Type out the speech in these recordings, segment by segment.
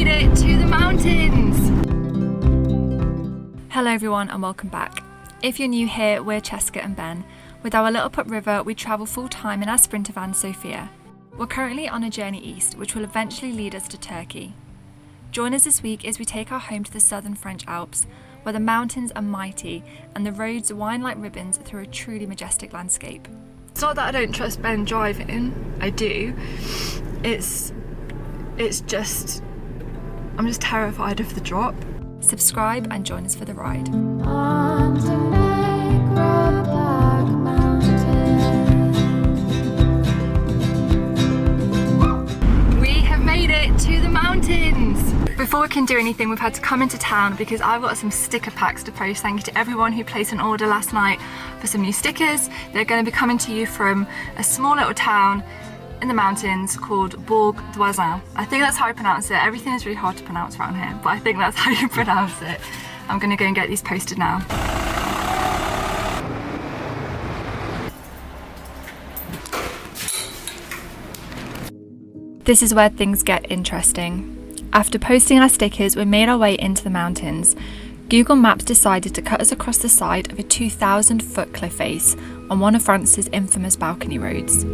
made it to the mountains! Hello everyone and welcome back. If you're new here, we're Cheska and Ben. With our little pup River, we travel full time in our sprinter van Sophia. We're currently on a journey east, which will eventually lead us to Turkey. Join us this week as we take our home to the southern French Alps, where the mountains are mighty and the roads wind like ribbons through a truly majestic landscape. It's not that I don't trust Ben driving, I do. It's just, I'm just terrified of the drop. Subscribe and join us for the ride. We have made it to the mountains! Before we can do anything, we've had to come into town because I've got some sticker packs to post. Thank you to everyone who placed an order last night for some new stickers. They're going to be coming to you from a small little town in the mountains called Bourg d'Oisin. I think that's how I pronounce it. Everything is really hard to pronounce around here, but I think that's how you pronounce it. I'm going to go and get these posted now. This is where things get interesting. After posting our stickers, we made our way into the mountains. Google Maps decided to cut us across the side of a 2,000-foot cliff face on one of France's infamous balcony roads.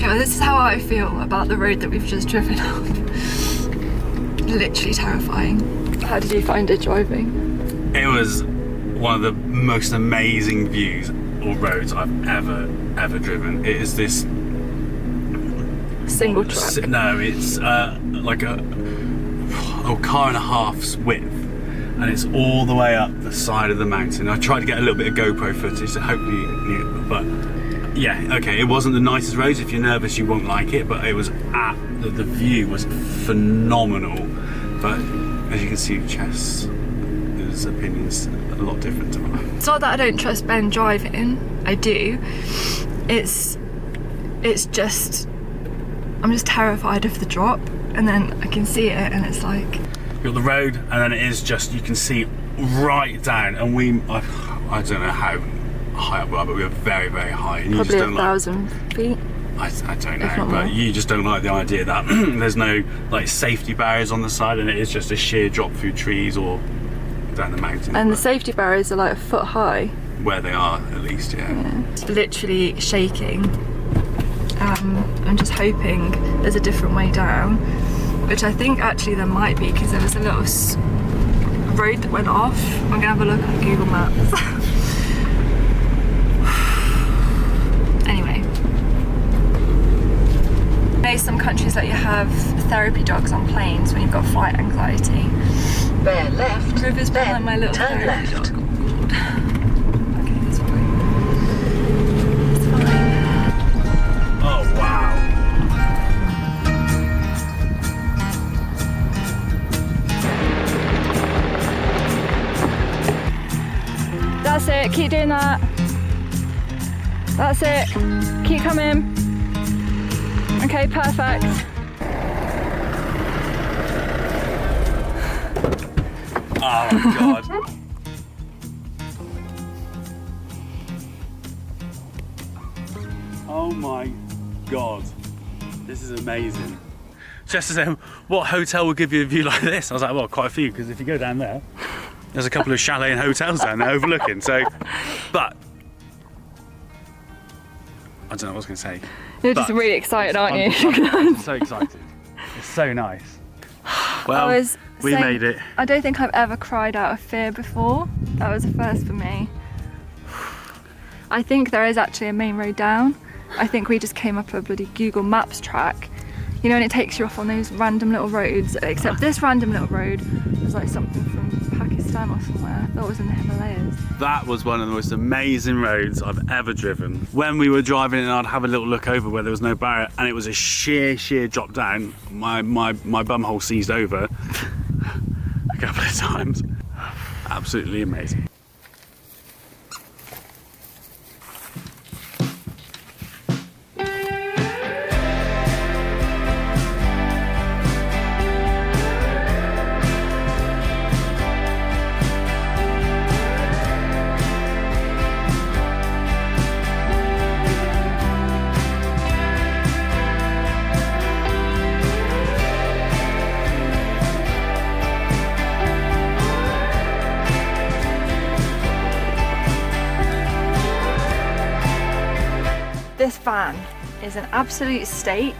This is how I feel about the road that we've just driven up. Literally terrifying. How did you find it driving? It was one of the most amazing views or roads I've ever driven. It is this single track. No, it's like a car and a half's width, and it's all the way up the side of the mountain. I tried to get a little bit of GoPro footage, so hopefully, but yeah, okay, it wasn't the nicest roads. If you're nervous, you won't like it, but it was the view was phenomenal. But as you can see, Chess' opinion's a lot different to mine. It's not that I don't trust Ben driving, I do. It's just, I'm just terrified of the drop, and then I can see it and it's like... You've got the road, and then it is just, you can see right down, and I don't know how high up we are, but we are very, very high. And you probably just don't 1,000 feet. I don't know, but you just don't like the idea that there's no like safety barriers on the side, and it is just a sheer drop through trees or down the mountain. And the safety barriers are like a foot high. Where they are, at least, yeah. It's literally shaking. I'm just hoping there's a different way down, which I think actually there might be, because there was a little road that went off. I'm gonna have a look on Google Maps. Anyway, I know some countries let you have therapy dogs on planes when you've got flight anxiety. Bear left, River's been like my little turn therapy left. dog. Okay, it's fine. It's fine. Oh wow! That's it, keep doing that. That's it, keep coming. Okay, perfect. Oh my god. Oh my god. This is amazing. Chester said, what hotel would give you a view like this? I was like, well, quite a few, because if you go down there, there's a couple of chalet and hotels down there overlooking, so, but, I don't know what I was going to say. You're just really excited, aren't you? I'm so excited. It's so nice. Well, we made it. I don't think I've ever cried out of fear before. That was a first for me. I think there is actually a main road down. I think we just came up a bloody Google Maps track. You know, and it takes you off on those random little roads, except this random little road was like something from Pakistan or somewhere. I thought it was in the Himalayas. That was one of the most amazing roads I've ever driven. When we were driving and I'd have a little look over where there was no barrier and it was a sheer drop down, my bum hole seized over a couple of times. Absolutely amazing. This van is an absolute state.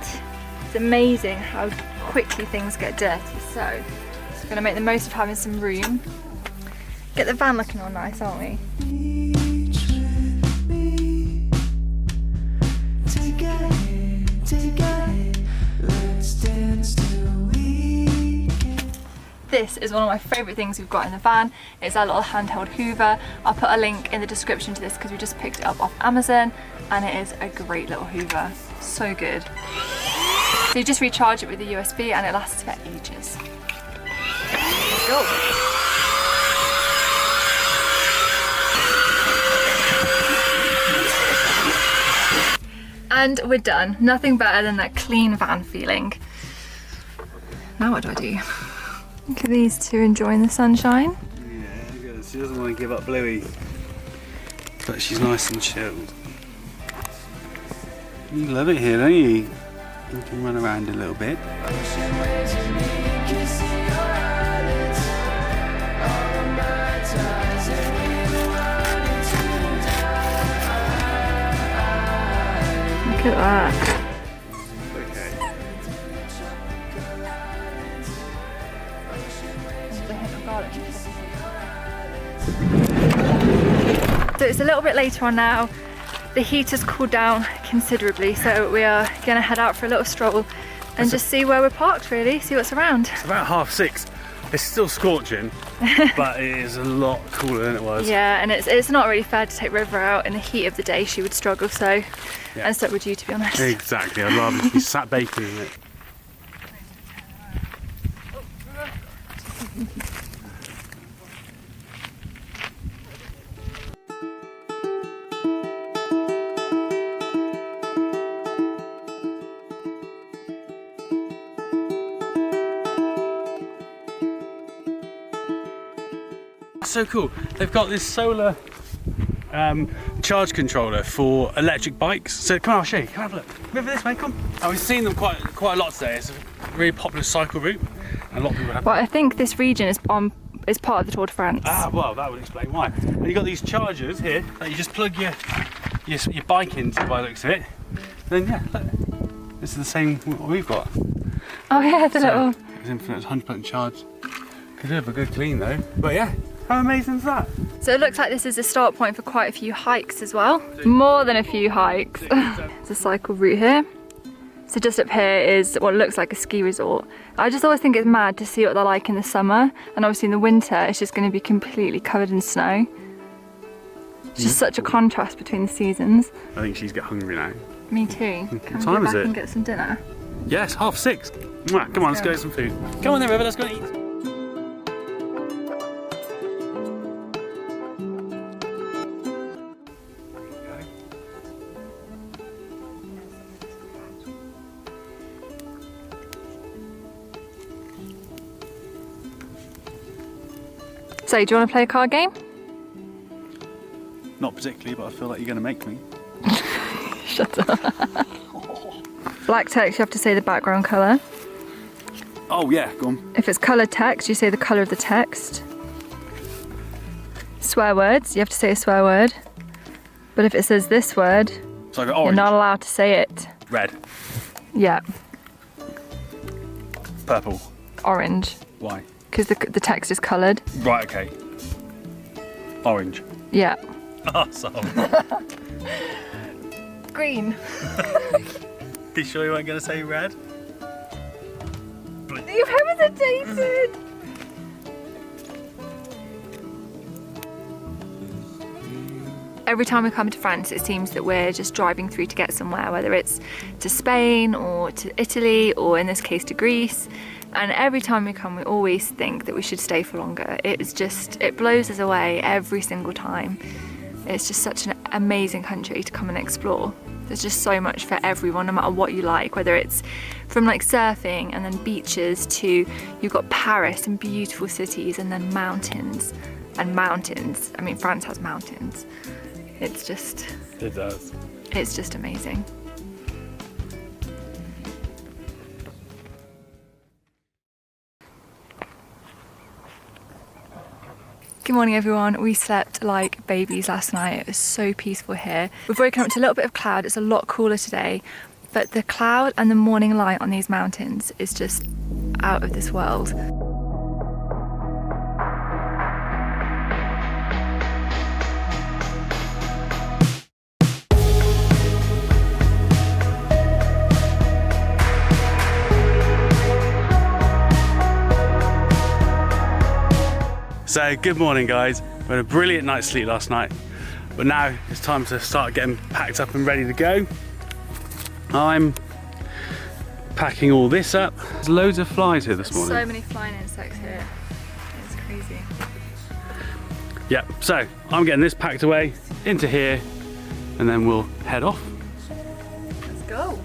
It's amazing how quickly things get dirty. So, just gonna make the most of having some room. Get the van looking all nice, aren't we? This is one of my favourite things we've got in the van. It's our little handheld hoover. I'll put a link in the description to this because we just picked it up off Amazon, and it is a great little hoover. So good. So you just recharge it with the USB and it lasts for ages. Let's go. And we're done. Nothing better than that clean van feeling. Now what do I do? Look at these two enjoying the sunshine. Yeah, she doesn't want to give up Bluey, but she's nice and chilled. You love it here, don't you? You can run around a little bit. Look at that. So it's a little bit later on now. The heat has cooled down considerably, so we are going to head out for a little stroll and just see where we're parked, really, see what's around. It's about 6:30. It's still scorching, but it is a lot cooler than it was. Yeah, and it's not really fair to take River out in the heat of the day. She would struggle, so, yeah. And so would you, to be honest. Exactly, I'd rather just be sat baking in it. So cool. They've got this solar charge controller for electric bikes. So come on, I'll show you. Come have a look. Move this way, come. And we've seen them quite a lot today. It's a really popular cycle route, and a lot of people have. Well, I think this region is part of the Tour de France. Ah, well, that would explain why. And you've got these chargers here that you just plug your bike into, by the looks of it. Then yeah, look, this is the same what we've got. Oh yeah, the little. It's infinite, 100% charge. Could have a good clean though. But yeah. How amazing is that? So it looks like this is a start point for quite a few hikes as well. More than a few hikes. There's a cycle route here. So just up here is what looks like a ski resort. I just always think it's mad to see what they're like in the summer, and obviously in the winter it's just going to be completely covered in snow. It's just such a contrast between the seasons. I think she's getting hungry now. Me too. What time is it? And get some dinner? Yes, 6:30. Come on, let's go get some food. Come on then, River, let's go and eat. So, do you want to play a card game? Not particularly, but I feel like you're going to make me. Shut up. Black text, you have to say the background colour. Oh yeah, go on. If it's coloured text, you say the colour of the text. Swear words, you have to say a swear word. But if it says this word, so I go orange. You're not allowed to say it. Red. Yeah. Purple. Orange. Why? Because the text is coloured. Right, okay. Orange. Yeah. Awesome. Green. You sure you weren't going to say red? You've hesitated. Every time we come to France, it seems that we're just driving through to get somewhere, whether it's to Spain or to Italy, or in this case to Greece. And every time we come, we always think that we should stay for longer. It blows us away every single time. It's just such an amazing country to come and explore. There's just so much for everyone, no matter what you like, whether it's from like surfing and then beaches to, you've got Paris and beautiful cities, and then mountains and mountains. I mean, France has mountains. It does. It's just amazing. Good morning everyone. We slept like babies last night. It was so peaceful here. We've woken up to a little bit of cloud. It's a lot cooler today, but the cloud and the morning light on these mountains is just out of this world. So good morning guys, we had a brilliant night's sleep last night, but now it's time to start getting packed up and ready to go. I'm packing all this up. There's loads of flies here this morning. So many flying insects here, it's crazy. Yep, so I'm getting this packed away into here and then we'll head off. Let's go.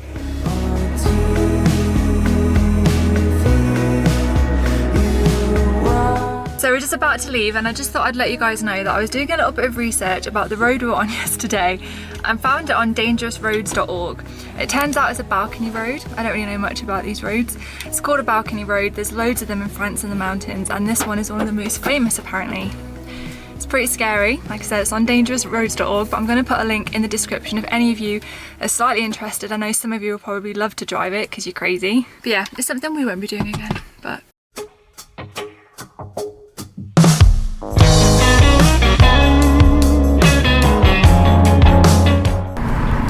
So we're just about to leave and I just thought I'd let you guys know that I was doing a little bit of research about the road we were on yesterday and found it on dangerousroads.org. It turns out it's a balcony road. I don't really know much about these roads. It's called a balcony road. There's loads of them in France in the mountains and this one is one of the most famous apparently. It's pretty scary. Like I said, it's on dangerousroads.org, but I'm going to put a link in the description if any of you are slightly interested. I know some of you will probably love to drive it because you're crazy. But yeah, it's something we won't be doing again, but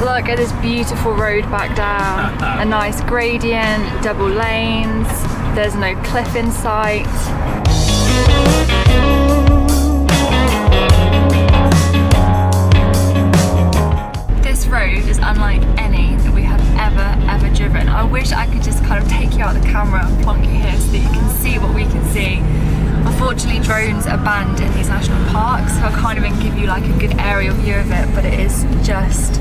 look at this beautiful road back down. A nice gradient, double lanes, there's no cliff in sight. This road is unlike any that we have ever driven. I wish I could just kind of take you out of the camera and plonk you here so that you can see what we can see. Unfortunately, drones are banned in these national parks, so I can't even give you like a good aerial view of it, but it is just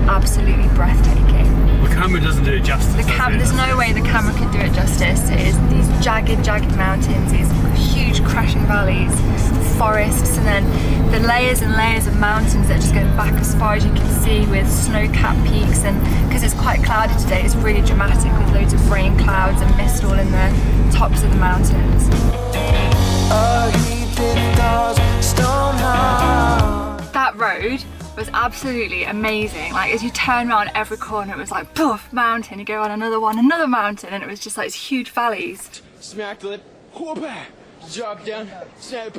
absolutely breathtaking. The camera doesn't do it justice. There's no way the camera can do it justice. It is these jagged mountains, these huge crashing valleys, forests, and then the layers and layers of mountains that just go back as far as you can see with snow-capped peaks. And because it's quite cloudy today, it's really dramatic with loads of rain clouds and mist all in the tops of the mountains. That road was absolutely amazing. Like as you turn around every corner, it was like poof, mountain, you go on another one, another mountain, and it was just like these huge valleys. Smack the lip, drop down, snap.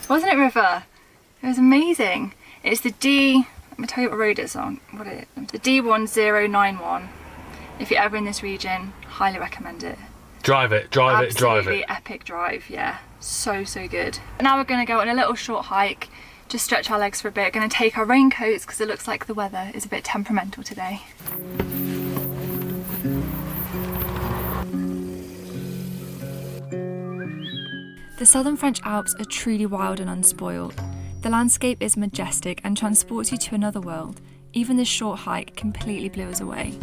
Wasn't it, River? It was amazing. It's the let me tell you what road it's on. What is it? The D1091. If you're ever in this region, highly recommend it. Drive it, drive it, drive it. Absolutely epic drive, yeah. So good. Now we're gonna go on a little short hike, just stretch our legs for a bit. Gonna take our raincoats because it looks like the weather is a bit temperamental today. The southern French Alps are truly wild and unspoiled. The landscape is majestic and transports you to another world. Even this short hike completely blew us away.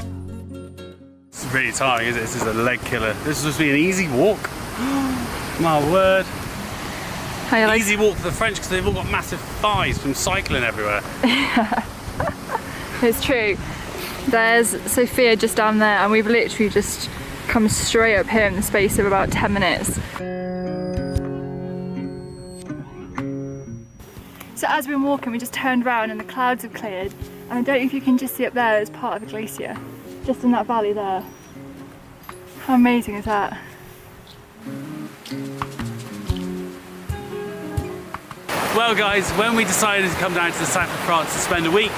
It's really tiring, isn't it? This is a leg killer. This is supposed to be an easy walk. My word. Easy walk for the French because they've all got massive thighs from cycling everywhere. It's true. There's Sophia just down there and we've literally just come straight up here in the space of about 10 minutes. So as we're walking, we just turned around and the clouds have cleared. And I don't know if you can just see up there, there's part of a glacier. Just in that valley there. How amazing is that? Well guys, when we decided to come down to the south of France to spend a week,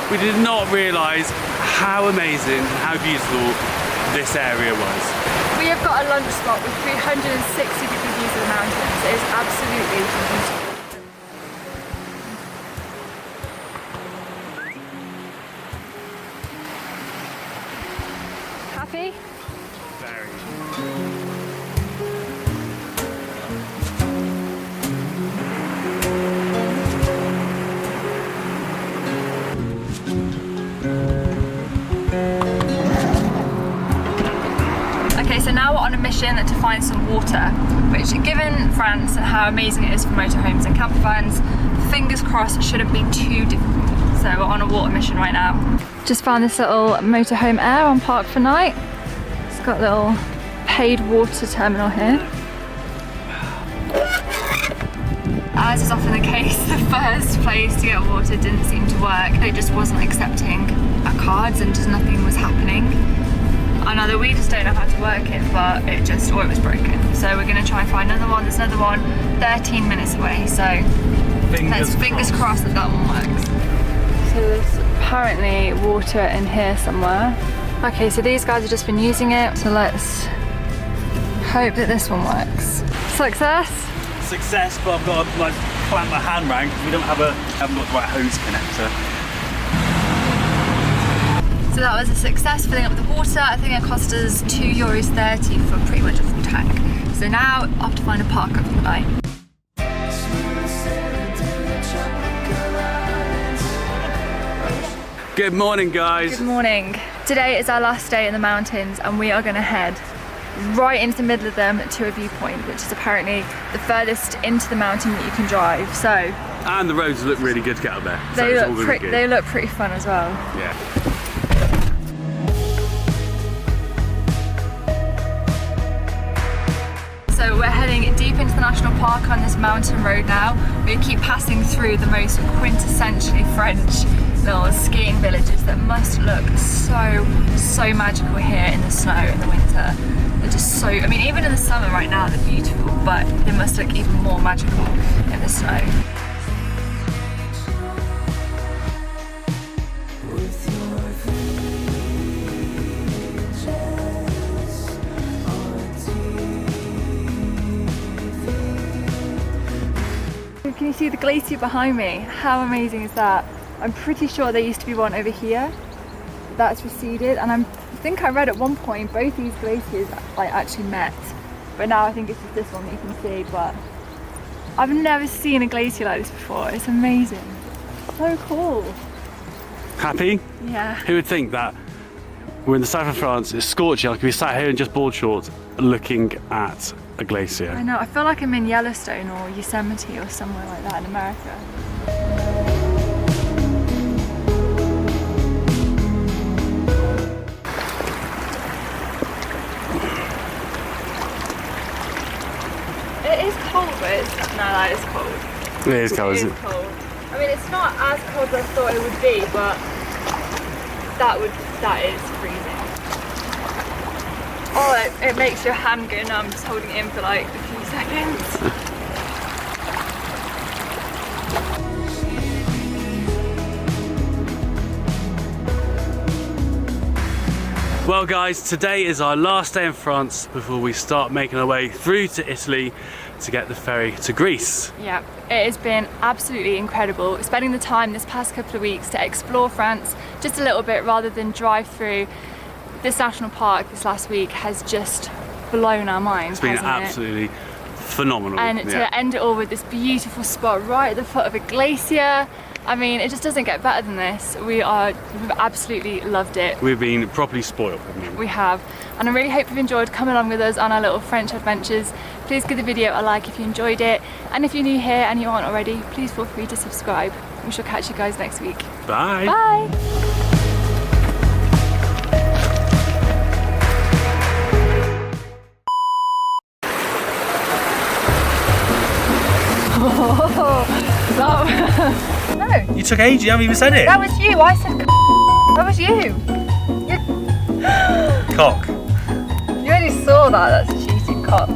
we did not realise how amazing and how beautiful this area was. We have got a lunch spot with 360 degree views of the mountains. It is absolutely beautiful. Happy? Very. Okay, so now we're on a mission to find some water, which given France and how amazing it is for motorhomes and camper vans, fingers crossed it shouldn't be too difficult. So we're on a water mission right now. Just found this little motorhome air on Park for Night. It's got a little paid water terminal here. as is often the case, the first place to get water didn't seem to work. It just wasn't accepting our cards and just nothing was happening. I know that we just don't know how to work it, but it was broken. So we're gonna try and find another one. There's another one 13 minutes away, so fingers crossed that one works. So there's apparently water in here somewhere. Okay, so these guys have just been using it, so let's hope that this one works. Success? Success, but I've got to like clamp my hand round because we haven't got the right hose connector. So that was a success filling up the water. I think it cost us €2.30 for pretty much a full tank. So now I have to find a parker for the night. Good morning, guys. Good morning. Today is our last day in the mountains and we are going to head right into the middle of them to a viewpoint, which is apparently the furthest into the mountain that you can drive. So, and the roads look really good to get up there. They look pretty fun as well. Yeah. So we're heading deep into the national park on this mountain road now. We keep passing through the most quintessentially French little skiing villages that must look so magical here in the snow in the winter. They're just so, I mean, even in the summer right now they're beautiful, but they must look even more magical in the snow. Can you see the glacier behind me? How amazing is that? I'm pretty sure there used to be one over here that's receded, and I think I read at one point both these glaciers like actually met, but now I think it's just this one that you can see. But I've never seen a glacier like this before. It's amazing. So cool. Happy? Yeah. Who would think that we're in the south of France, it's scorching, I could be sat here in just board shorts looking at a glacier. I know, I feel like I'm in Yellowstone or Yosemite or somewhere like that in America. It is cold, but no, that is cold. It is cold, isn't it? Cold. I mean, it's not as cold as I thought it would be, but that is freezing. Oh, it makes your hand go numb just holding it in for like a few seconds. Well guys, today is our last day in France before we start making our way through to Italy to get the ferry to Greece. Yeah, it has been absolutely incredible spending the time this past couple of weeks to explore France just a little bit rather than drive through. This national park this last week has just blown our minds. It's been absolutely phenomenal. And to end it all with this beautiful spot right at the foot of a glacier. I mean, it just doesn't get better than this. We've absolutely loved it. We've been properly spoiled, haven't we? We have. And I really hope you've enjoyed coming along with us on our little French adventures. Please give the video a like if you enjoyed it. And if you're new here and you aren't already, please feel free to subscribe. We shall catch you guys next week. Bye. Bye. No. You took ages, you haven't even said it. That was you, I said that was you. Cock. You already saw that, that's a cheating cock.